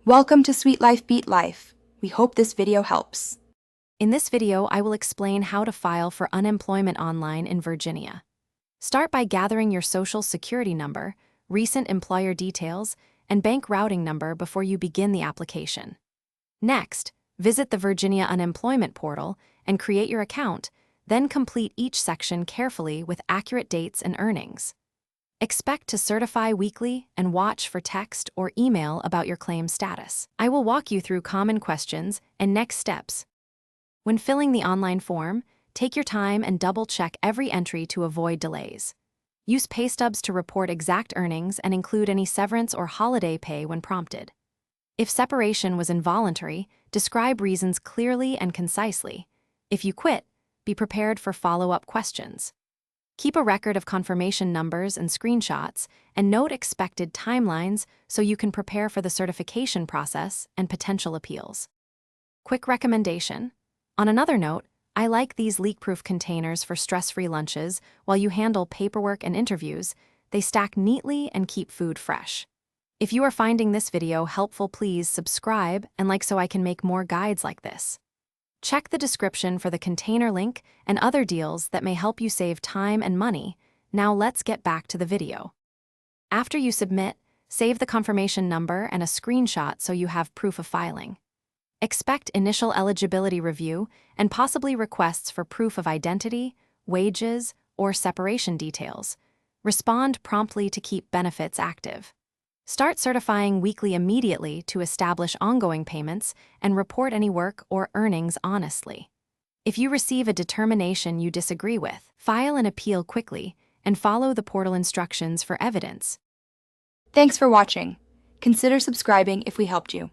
Welcome to Sweet Life Beat Life. We hope this video helps. In this video, I will explain how to file for unemployment online in Virginia. Start by gathering your social security number, recent employer details, and bank routing number before you begin the application. Next, visit the Virginia Unemployment Portal and create your account, then complete each section carefully with accurate dates and earnings. Expect to certify weekly and watch for text or email about your claim status. I will walk you through common questions and next steps. When filling the online form, take your time and double-check every entry to avoid delays. Use pay stubs to report exact earnings and include any severance or holiday pay when prompted. If separation was involuntary, describe reasons clearly and concisely. If you quit, be prepared for follow-up questions. Keep a record of confirmation numbers and screenshots, and note expected timelines so you can prepare for the certification process and potential appeals. Quick recommendation. On another note, I like these leak-proof containers for stress-free lunches while you handle paperwork and interviews. They stack neatly and keep food fresh. If you are finding this video helpful, please subscribe and like so I can make more guides like this. Check the description for the container link and other deals that may help you save time and money. Now let's get back to the video. After you submit, save the confirmation number and a screenshot so you have proof of filing. Expect initial eligibility review and possibly requests for proof of identity, wages, or separation details. Respond promptly to keep benefits active. Start certifying weekly immediately to establish ongoing payments and report any work or earnings honestly. If you receive a determination you disagree with, file an appeal quickly and follow the portal instructions for evidence. Thanks for watching. Consider subscribing if we helped you.